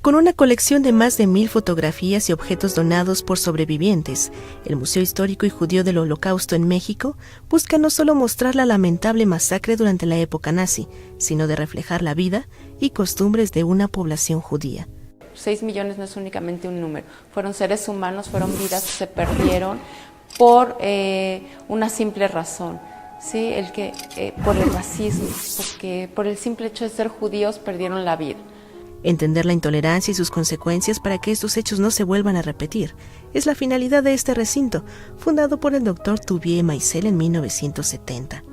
Con una colección de más de 1000 fotografías y objetos donados por sobrevivientes, el Museo Histórico y Judío del Holocausto en México busca no solo mostrar la lamentable masacre durante la época nazi, sino de reflejar la vida y costumbres de una población judía. 6 millones no es únicamente un número, fueron seres humanos, fueron vidas que se perdieron por una simple razón, ¿sí? Por el racismo, porque por el simple hecho de ser judíos perdieron la vida. Entender la intolerancia y sus consecuencias para que estos hechos no se vuelvan a repetir es la finalidad de este recinto, fundado por el Dr. Tuvie Maisel en 1970.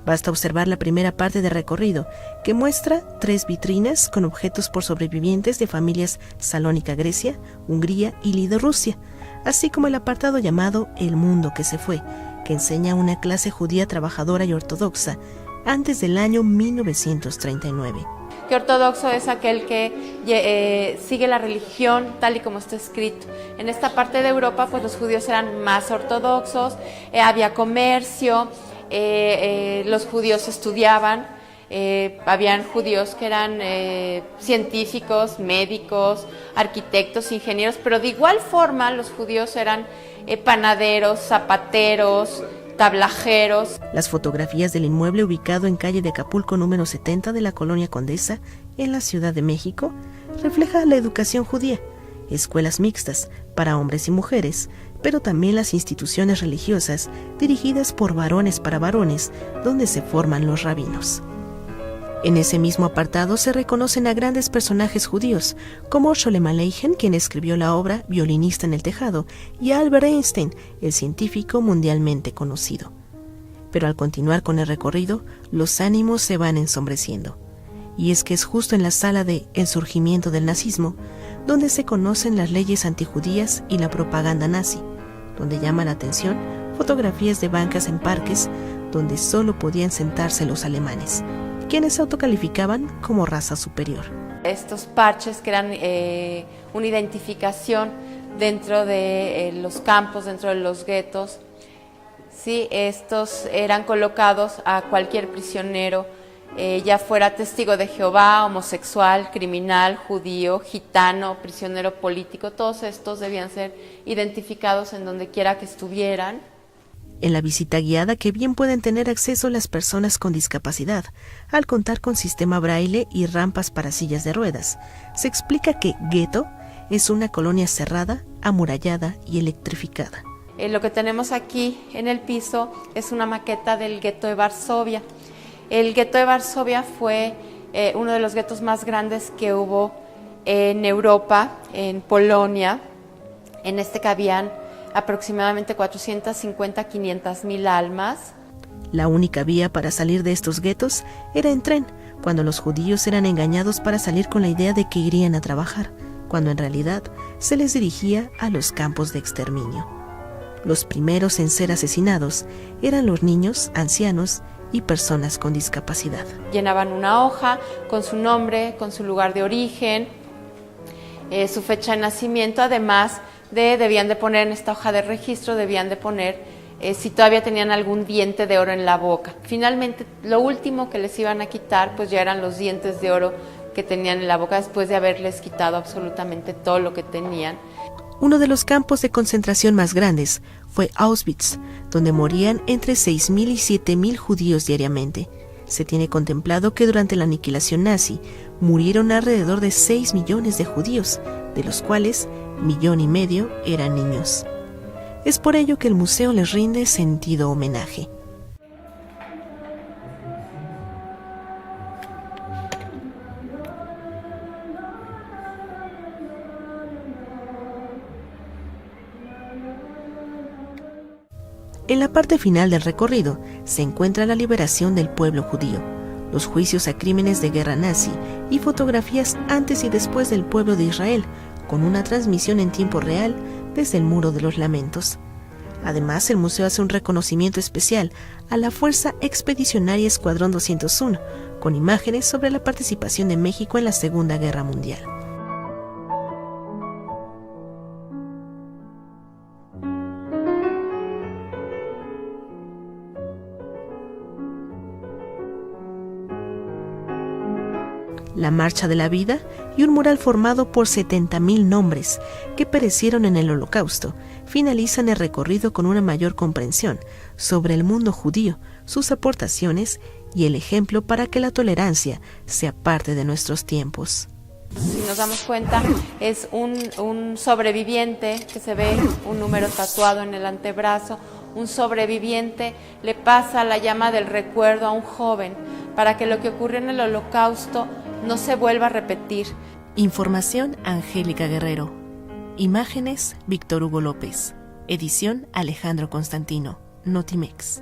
Basta observar la primera parte del recorrido, que muestra 3 vitrinas con objetos por sobrevivientes de familias Salónica, Grecia, Hungría y Lido, Rusia, así como el apartado llamado El Mundo que se fue, que enseña a una clase judía trabajadora y ortodoxa antes del año 1939. Que ortodoxo es aquel que sigue la religión tal y como está escrito. En esta parte de Europa, pues los judíos eran más ortodoxos, había comercio, los judíos estudiaban, habían judíos que eran científicos, médicos, arquitectos, ingenieros, pero de igual forma los judíos eran panaderos, zapateros, tablajeros. Las fotografías del inmueble ubicado en calle de Acapulco número 70 de la Colonia Condesa, en la Ciudad de México, refleja la educación judía, escuelas mixtas para hombres y mujeres, pero también las instituciones religiosas dirigidas por varones para varones, donde se forman los rabinos. En ese mismo apartado se reconocen a grandes personajes judíos, como Sholem Aleichem, quien escribió la obra Violinista en el tejado, y a Albert Einstein, el científico mundialmente conocido. Pero al continuar con el recorrido, los ánimos se van ensombreciendo. Y es que es justo en la sala de El surgimiento del nazismo, donde se conocen las leyes antijudías y la propaganda nazi, donde llama la atención fotografías de bancas en parques donde solo podían sentarse los alemanes, quienes se autocalificaban como raza superior. Estos parches que eran una identificación dentro de los campos, dentro de los guetos, ¿sí? Estos eran colocados a cualquier prisionero, ya fuera testigo de Jehová, homosexual, criminal, judío, gitano, prisionero político, todos estos debían ser identificados en donde quiera que estuvieran. En la visita guiada, que bien pueden tener acceso las personas con discapacidad, al contar con sistema braille y rampas para sillas de ruedas, se explica que gueto es una colonia cerrada, amurallada y electrificada. Lo que tenemos aquí en el piso es una maqueta del gueto de Varsovia. El gueto de Varsovia fue uno de los guetos más grandes que hubo en Europa, en Polonia. En este cabían aproximadamente 450-500,000 almas. La única vía para salir de estos guetos era en tren, cuando los judíos eran engañados para salir con la idea de que irían a trabajar, cuando en realidad se les dirigía a los campos de exterminio. Los primeros en ser asesinados eran los niños, ancianos y personas con discapacidad. Llenaban una hoja con su nombre, con su lugar de origen, su fecha de nacimiento, además debían de poner en esta hoja de registro, debían de poner si todavía tenían algún diente de oro en la boca. Finalmente, lo último que les iban a quitar, pues ya eran los dientes de oro que tenían en la boca después de haberles quitado absolutamente todo lo que tenían. Uno de los campos de concentración más grandes fue Auschwitz, donde morían entre 6.000 y 7.000 judíos diariamente. Se tiene contemplado que durante la aniquilación nazi murieron alrededor de 6 millones de judíos, de los cuales 1,5 millones eran niños. Es por ello que el museo les rinde sentido homenaje. En la parte final del recorrido se encuentra la liberación del pueblo judío, los juicios a crímenes de guerra nazi y fotografías antes y después del pueblo de Israel, con una transmisión en tiempo real desde el Muro de los Lamentos. Además, el museo hace un reconocimiento especial a la Fuerza Expedicionaria Escuadrón 201, con imágenes sobre la participación de México en la Segunda Guerra Mundial. la Marcha de la Vida y un mural formado por 70.000 nombres que perecieron en el Holocausto finalizan el recorrido con una mayor comprensión sobre el mundo judío, sus aportaciones y el ejemplo para que la tolerancia sea parte de nuestros tiempos. Si nos damos cuenta, es un sobreviviente que se ve un número tatuado en el antebrazo. Un sobreviviente le pasa la llama del recuerdo a un joven para que lo que ocurrió en el Holocausto no se vuelva a repetir. Información: Angélica Guerrero. Imágenes: Víctor Hugo López. Edición: Alejandro Constantino. Notimex.